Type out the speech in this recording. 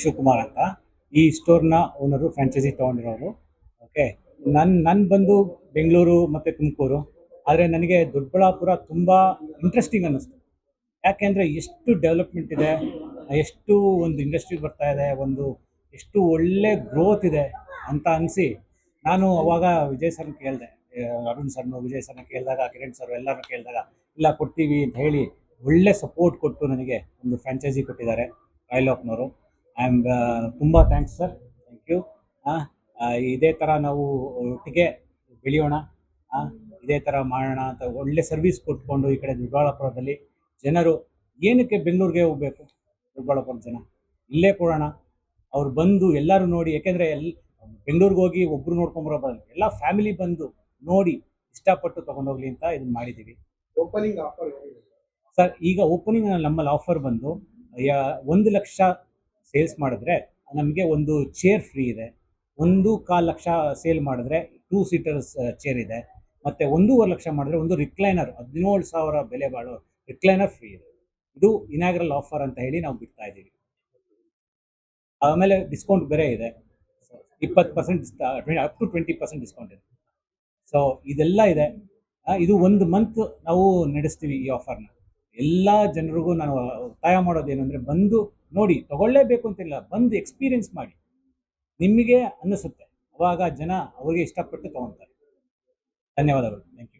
ಶಿವಕುಮಾರ್ ಅಂತ ಈ ಸ್ಟೋರ್ನ owner, franchise ತೊಗೊಂಡಿರೋರು. Okay, ನನ್ನ ಬಂದು ಬೆಂಗಳೂರು ಮತ್ತು ತುಮಕೂರು, ಆದರೆ ನನಗೆ ದೊಡ್ಡಬಳ್ಳಾಪುರ ತುಂಬ ಇಂಟ್ರೆಸ್ಟಿಂಗ್ ಅನ್ನಿಸ್ತು. ಯಾಕೆಂದರೆ ಎಷ್ಟು ಡೆವಲಪ್ಮೆಂಟ್ ಇದೆ, ಎಷ್ಟು ಒಂದು ಇಂಡಸ್ಟ್ರಿ ಬರ್ತಾ ಇದೆ, ಒಂದು ಎಷ್ಟು ಒಳ್ಳೆ ಗ್ರೋತ್ ಇದೆ ಅಂತ ಅನಿಸಿ ನಾನು ಅವಾಗ ವಿಜಯ್ ಸರ್ನ ಕೇಳಿದೆ, ಅರುಣ್ ಸರ್ನು ವಿಜಯ್ ಸರ್ನ ಕೇಳಿದಾಗ, ಕಿರಣ್ ಸರ್ ಎಲ್ಲರನ್ನೂ ಕೇಳಿದಾಗ ಇಲ್ಲ ಕೊಡ್ತೀವಿ ಅಂತ ಹೇಳಿ ಒಳ್ಳೆ ಸಪೋರ್ಟ್ ಕೊಟ್ಟು ನನಗೆ ಒಂದು ಫ್ರಾಂಚೈಸಿ ಕೊಟ್ಟಿದ್ದಾರೆ ರಾಯಲ್ ಓಕ್ನವರು. ಆ್ಯಂಡ್ ತುಂಬ ಥ್ಯಾಂಕ್ಸ್ ಸರ್, ಥ್ಯಾಂಕ್ ಯು. ಇದೇ ಥರ ನಾವು ಒಟ್ಟಿಗೆ ಬೆಳೆಯೋಣ, ಇದೇ ಥರ ಮಾಡೋಣ ಅಂತ ಒಳ್ಳೆ ಸರ್ವಿಸ್ ಕೊಟ್ಕೊಂಡು ಈ ಕಡೆ ದೊಡ್ಡಬಳ್ಳಾಪುರದಲ್ಲಿ ಜನರು ಏನಕ್ಕೆ ಬೆಂಗಳೂರಿಗೆ ಹೋಗಬೇಕು, ದೊಡ್ಡಬಳ್ಳಾಪುರದ ಜನ ಇಲ್ಲೇ ಕೊಡೋಣ. ಅವ್ರು ಬಂದು ಎಲ್ಲರೂ ನೋಡಿ, ಯಾಕೆಂದರೆ ಬೆಂಗಳೂರಿಗೆ ಹೋಗಿ ಒಬ್ಬರು ನೋಡ್ಕೊಂಬರೋ ಬರಲ್ಲ, ಎಲ್ಲ ಫ್ಯಾಮಿಲಿ ಬಂದು ನೋಡಿ ಇಷ್ಟಪಟ್ಟು ತೊಗೊಂಡೋಗ್ಲಿ ಅಂತ ಇದನ್ನು ಮಾಡಿದ್ದೀವಿ. ಓಪನಿಂಗ್ ಆಫರ್ ಸರ್, ಈಗ ಓಪನಿಂಗ್ ನಮ್ಮಲ್ಲಿ ಆಫರ್ ಬಂದು 1,00,000 ಸೇಲ್ಸ್ ಮಾಡಿದ್ರೆ ನಮಗೆ ಒಂದು ಚೇರ್ ಫ್ರೀ ಇದೆ. 1,25,00,000 ಸೇಲ್ ಮಾಡಿದ್ರೆ 2 ಸೀಟರ್ಸ್ ಚೇರ್ ಇದೆ. ಮತ್ತು 1,50,000 ಮಾಡಿದ್ರೆ ಒಂದು ರಿಕ್ಲೈನರ್ 17,000 ಬೆಲೆ ಬಾಳೋ ರಿಕ್ಲೈನರ್ ಫ್ರೀ ಇದೆ. ಇದು ಇನಾಗ್ರಲ್ ಆಫರ್ ಅಂತ ಹೇಳಿ ನಾವು ಬಿಡ್ತಾ ಇದ್ದೀವಿ. ಆಮೇಲೆ ಡಿಸ್ಕೌಂಟ್ ಬೇರೆ ಇದೆ, 20% ಅಪ್ ಟು 20% ಡಿಸ್ಕೌಂಟ್ ಇದೆ. ಸೊ ಇದೆಲ್ಲ ಇದೆ. ಇದು 1 ಮಂತ್ ನಾವು ನಡೆಸ್ತೀವಿ ಈ ಆಫರ್ನ. ಎಲ್ಲ ಜನರಿಗೂ ನಾನು ಒತ್ತಾಯ ಮಾಡೋದೇನೆಂದರೆ, ಬಂದು ನೋಡಿ, ತಗೊಳ್ಳೇಬೇಕು ಅಂತಿಲ್ಲ, ಬಂದು ಎಕ್ಸ್ಪೀರಿಯನ್ಸ್ ಮಾಡಿ, ನಿಮಗೆ ಅನ್ನಿಸುತ್ತೆ, ಅವಾಗ ಜನ ಅವರಿಗೆ ಇಷ್ಟಪಟ್ಟು ತೊಗೊತಾರೆ. ಧನ್ಯವಾದಗಳು, ಥ್ಯಾಂಕ್ ಯು.